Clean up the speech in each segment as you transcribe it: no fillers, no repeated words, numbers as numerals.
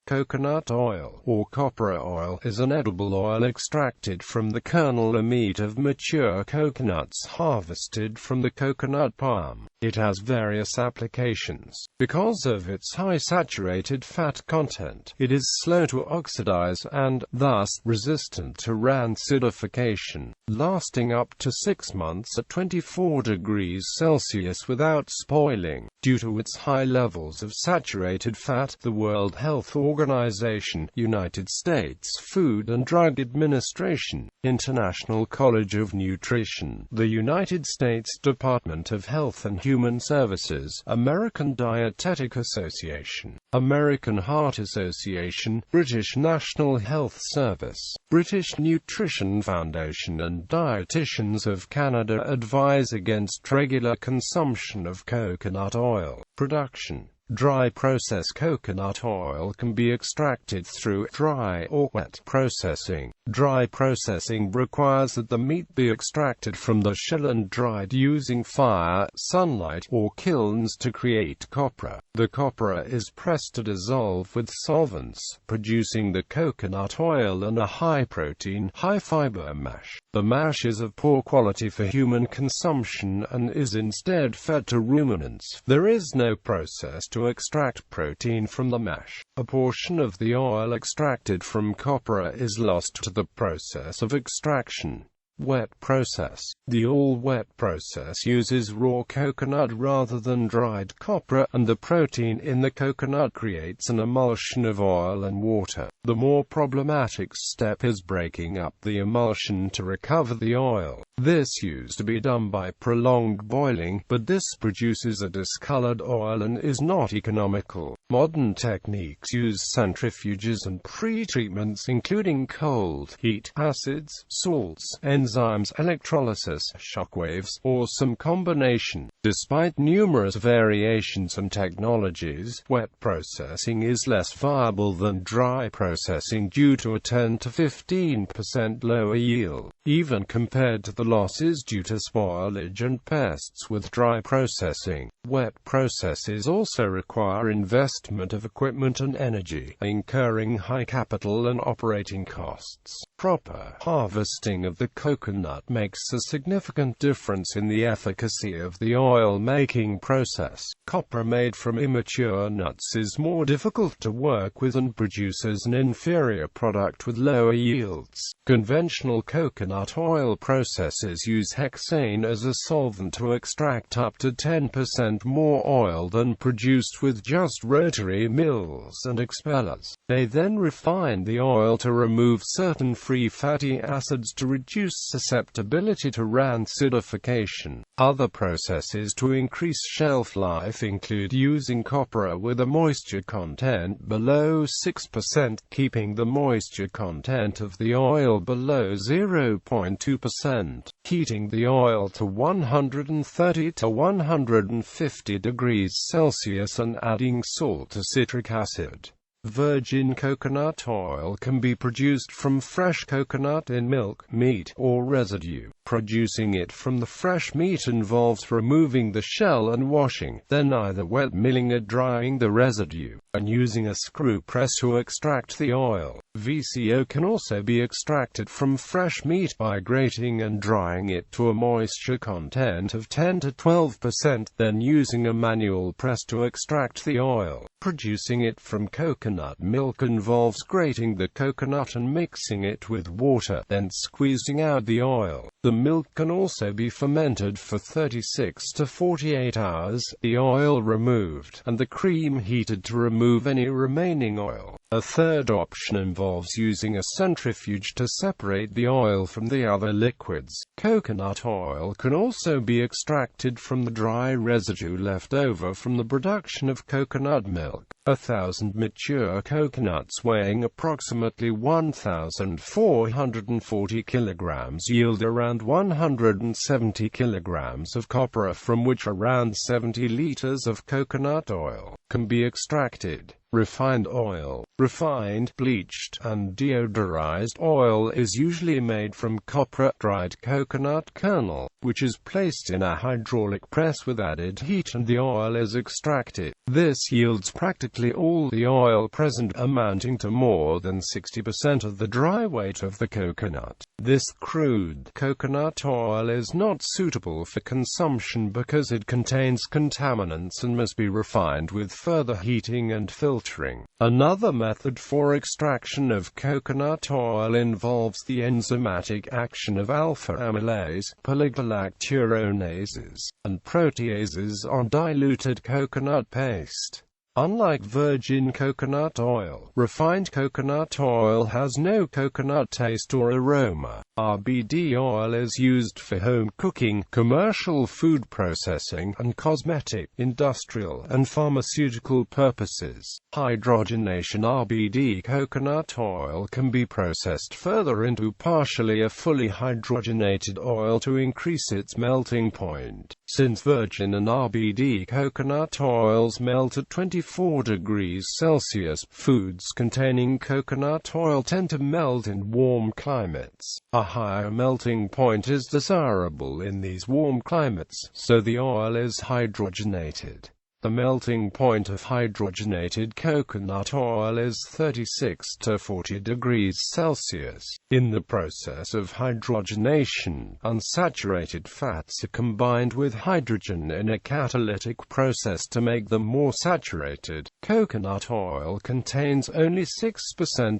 Coconut oil, or copra oil, is an edible oil extracted from the kernel or meat of mature coconuts harvested from the coconut palm. It has various applications. Because of its high saturated fat content, it is slow to oxidize and, thus, resistant to rancidification, lasting up to 6 months at 24 degrees Celsius without spoiling. Due to its high levels of saturated fat, the World Health Organization, United States Food and Drug Administration, International College of Nutrition, the United States Department of Health and Human Services, American Dietetic Association, American Heart Association, British National Health Service, British Nutrition Foundation and Dietitians of Canada advise against regular consumption of coconut oil. Production. Dry process coconut oil can be extracted through dry or wet processing. Dry processing requires that the meat be extracted from the shell and dried using fire, sunlight, or kilns to create copra. The copra is pressed to dissolve with solvents, producing the coconut oil and a high-protein, high-fiber mash. The mash is of poor quality for human consumption and is instead fed to ruminants. There is no process to extract protein from the mash. A portion of the oil extracted from copra is lost to the process of extraction. Wet process. The all-wet process uses raw coconut rather than dried copra, and the protein in the coconut creates an emulsion of oil and water. The more problematic step is breaking up the emulsion to recover the oil. This used to be done by prolonged boiling, but this produces a discolored oil and is not economical. Modern techniques use centrifuges and pre-treatments including cold, heat, acids, salts, enzymes, electrolysis, shockwaves, or some combination. Despite numerous variations and technologies, wet processing is less viable than dry processing due to a 10 to 15% lower yield, even compared to the losses due to spoilage and pests with dry processing. Wet processes also require investment of equipment and energy, incurring high capital and operating costs. Proper harvesting of the coconut makes a significant difference in the efficacy of the oil-making process. Copra made from immature nuts is more difficult to work with and produces an inferior product with lower yields. Conventional coconut oil processes use hexane as a solvent to extract up to 10% more oil than produced with just rotary mills and expellers. They then refine the oil to remove certain free fatty acids to reduce susceptibility to rancidification. Other processes to increase shelf life include using copra with a moisture content below 6%, keeping the moisture content of the oil below 0.2%, heating the oil to 130 to 150 degrees Celsius and adding salt to citric acid. Virgin coconut oil can be produced from fresh coconut in milk, meat, or residue. Producing it from the fresh meat involves removing the shell and washing, then either wet milling or drying the residue, and using a screw press to extract the oil. VCO can also be extracted from fresh meat by grating and drying it to a moisture content of 10 to 12%, then using a manual press to extract the oil. Producing it from coconut milk involves grating the coconut and mixing it with water, then squeezing out the oil. The milk can also be fermented for 36 to 48 hours, the oil removed, and the cream heated to remove any remaining oil. A third option involves using a centrifuge to separate the oil from the other liquids. Coconut oil can also be extracted from the dry residue left over from the production of coconut milk. 1,000 mature coconuts weighing approximately 1,440 kilograms yield around 170 kilograms of copra, from which around 70 liters of coconut oil can be extracted. Refined oil. Refined, bleached, and deodorized oil is usually made from copra, dried coconut kernel, which is placed in a hydraulic press with added heat and the oil is extracted. This yields practically all the oil present, amounting to more than 60% of the dry weight of the coconut. This crude coconut oil is not suitable for consumption because it contains contaminants and must be refined with further heating and filtering. Another method for extraction of coconut oil involves the enzymatic action of alpha amylase, polygalacturonases, and proteases on diluted coconut paste. Unlike virgin coconut oil, refined coconut oil has no coconut taste or aroma. RBD oil is used for home cooking, commercial food processing, and cosmetic, industrial, and pharmaceutical purposes. Hydrogenation. RBD coconut oil can be processed further into partially a fully hydrogenated oil to increase its melting point. Since virgin and RBD coconut oils melt at 24 degrees Celsius, foods containing coconut oil tend to melt in warm climates. A higher melting point is desirable in these warm climates, so the oil is hydrogenated. The melting point of hydrogenated coconut oil is 36 to 40 degrees Celsius. In the process of hydrogenation, unsaturated fats are combined with hydrogen in a catalytic process to make them more saturated. Coconut oil contains only 6%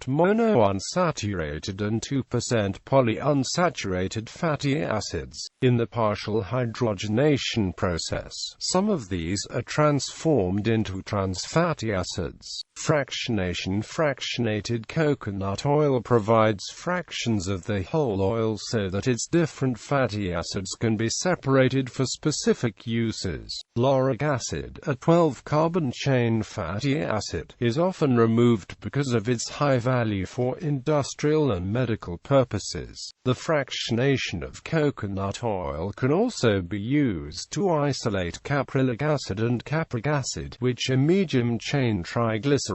monounsaturated and 2% polyunsaturated fatty acids. In the partial hydrogenation process, some of these are transformed into trans fatty acids. Fractionation. Fractionated coconut oil provides fractions of the whole oil so that its different fatty acids can be separated for specific uses. Lauric acid, a 12-carbon chain fatty acid, is often removed because of its high value for industrial and medical purposes. The fractionation of coconut oil can also be used to isolate caprylic acid and capric acid, which are medium-chain triglycerides.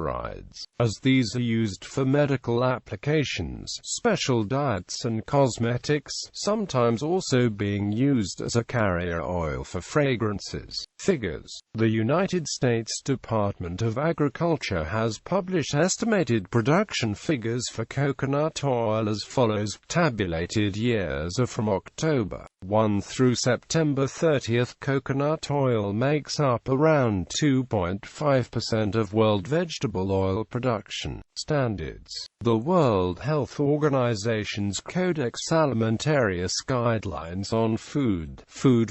As these are used for medical applications, special diets and cosmetics, sometimes also being used as a carrier oil for fragrances. Figures. The United States Department of Agriculture has published estimated production figures for coconut oil as follows. Tabulated years are from October 1 through September 30. Coconut oil makes up around 2.5% of world vegetable oil production. Standards. The World Health Organization's Codex Alimentarius Guidelines on Food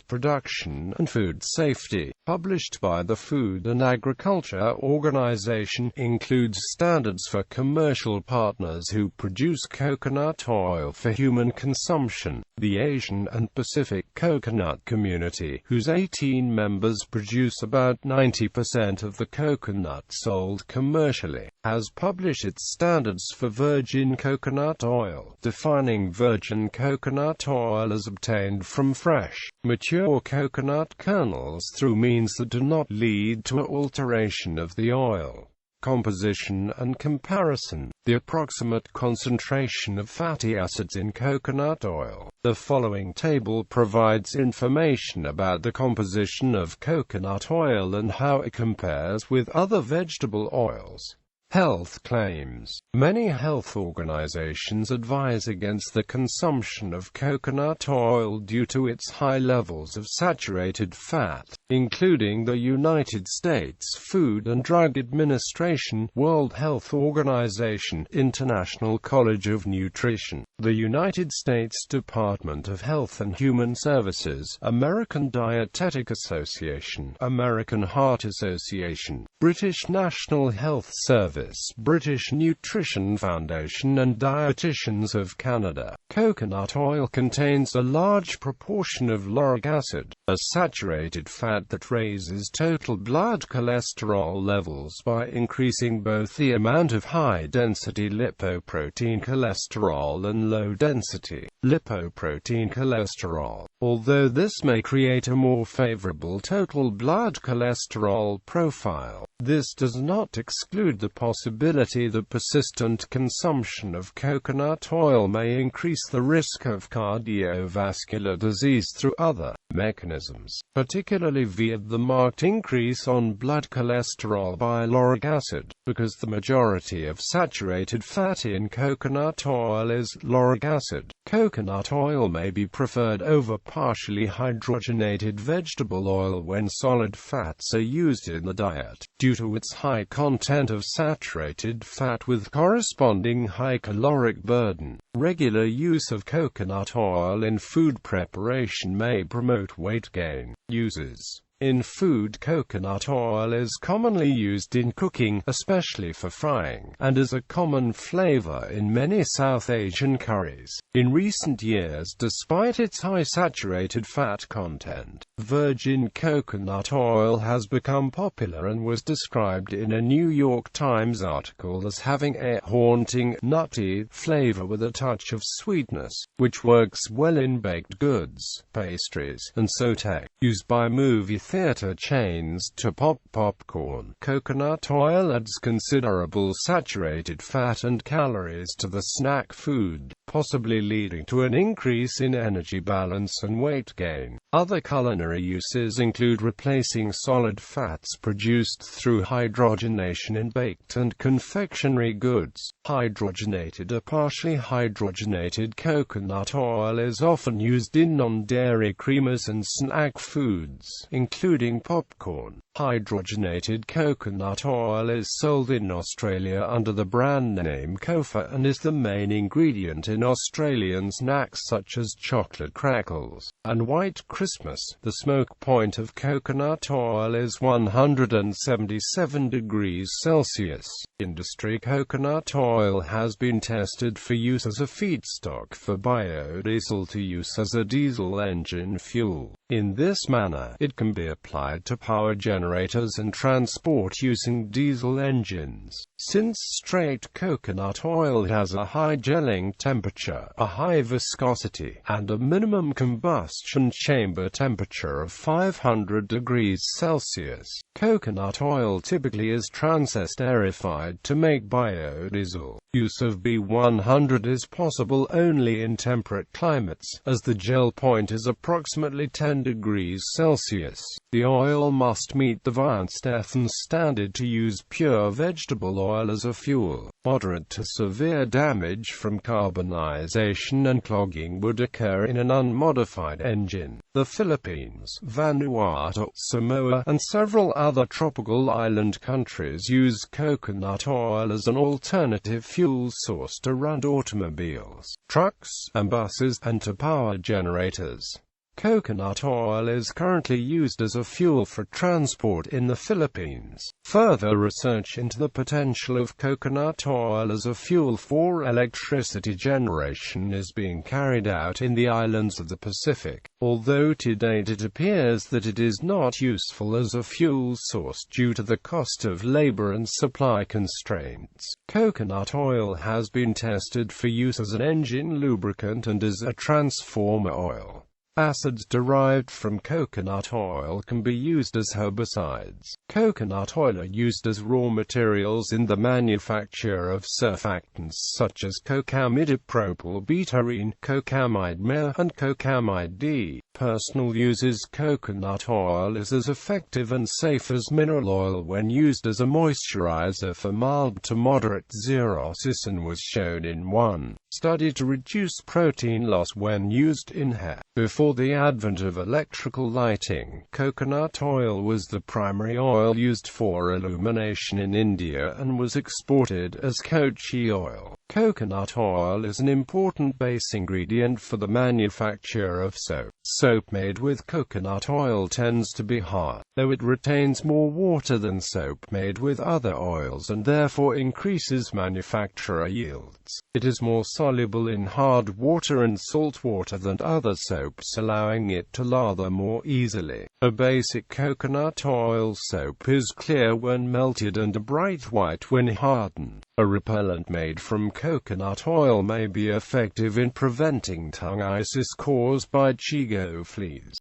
Production and Food Safety, published by the Food and Agriculture Organization, includes standards for commercial partners who produce coconut oil for human consumption. The Asian and Pacific Coconut Community, whose 18 members produce about 90% of the coconut sold commercially, has published its standards for virgin coconut oil, defining virgin coconut oil as obtained from fresh, mature coconut kernels through means that do not lead to alteration of the oil. Composition and comparison. The approximate concentration of fatty acids in coconut oil. The following table provides information about the composition of coconut oil and how it compares with other vegetable oils. Health claims. Many health organizations advise against the consumption of coconut oil due to its high levels of saturated fat, including the United States Food and Drug Administration, World Health Organization, International College of Nutrition, the United States Department of Health and Human Services, American Dietetic Association, American Heart Association, British National Health Service, Office, British Nutrition Foundation and Dietitians of Canada. Coconut oil contains a large proportion of lauric acid, a saturated fat that raises total blood cholesterol levels by increasing both the amount of high-density lipoprotein cholesterol and low-density lipoprotein cholesterol. Although this may create a more favorable total blood cholesterol profile, this does not exclude the possibility that persistent consumption of coconut oil may increase the risk of cardiovascular disease through other mechanisms, particularly via the marked increase on blood cholesterol by lauric acid, because the majority of saturated fat in coconut oil is lauric acid. Coconut oil may be preferred over partially hydrogenated vegetable oil when solid fats are used in the diet, due to its high content of saturated fat with corresponding high caloric burden. Regular use of coconut oil in food preparation may promote weight gain. Uses in food: coconut oil is commonly used in cooking, especially for frying, and is a common flavor in many South Asian curries. In recent years, despite its high saturated fat content, virgin coconut oil has become popular and was described in a New York Times article as having a haunting, nutty flavor with a touch of sweetness, which works well in baked goods, pastries, and sauté. Used by movie theater chains to pop popcorn. Coconut oil adds considerable saturated fat and calories to the snack food, possibly leading to an increase in energy balance and weight gain. Other culinary uses include replacing solid fats produced through hydrogenation in baked and confectionery goods. Hydrogenated or partially hydrogenated coconut oil is often used in non-dairy creamers and snack foods, including popcorn. Hydrogenated coconut oil is sold in Australia under the brand name Copra and is the main ingredient in Australian snacks such as chocolate crackles and White Christmas. The smoke point of coconut oil is 177 degrees Celsius. Industry: coconut oil has been tested for use as a feedstock for biodiesel to use as a diesel engine fuel. In this manner, it can be applied to power generators and transport using diesel engines. Since straight coconut oil has a high gelling temperature, a high viscosity, and a minimum combustion chamber temperature of 500 degrees Celsius, coconut oil typically is transesterified to make biodiesel. Use of B100 is possible only in temperate climates, as the gel point is approximately 10 degrees Celsius. The oil must meet the advanced ethanol standard to use pure vegetable oil as a fuel. Moderate to severe damage from carbonization and clogging would occur in an unmodified engine. The Philippines, Vanuatu, Samoa, and several other tropical island countries use coconut oil as an alternative fuel source to run automobiles, trucks, and buses, and to power generators. Coconut oil is currently used as a fuel for transport in the Philippines. Further research into the potential of coconut oil as a fuel for electricity generation is being carried out in the islands of the Pacific, although to date it appears that it is not useful as a fuel source due to the cost of labor and supply constraints. Coconut oil has been tested for use as an engine lubricant and as a transformer oil. Acids derived from coconut oil can be used as herbicides. Coconut oil are used as raw materials in the manufacture of surfactants such as cocamidopropylbutyrene, cocamide ME, and cocamide D. Personal uses: coconut oil is as effective and safe as mineral oil when used as a moisturizer for mild to moderate xerosis and was shown in one study to reduce protein loss when used in hair. Before the advent of electrical lighting, coconut oil was the primary oil used for illumination in India and was exported as kochi oil. Coconut oil is an important base ingredient for the manufacture of soap. Soap made with coconut oil tends to be hard, though it retains more water than soap made with other oils and therefore increases manufacturer yields. It is more soluble in hard water and salt water than other soaps, allowing it to lather more easily. A basic coconut oil soap is clear when melted and a bright white when hardened. A repellent made from coconut oil may be effective in preventing tongue-itis caused by chigo fleas.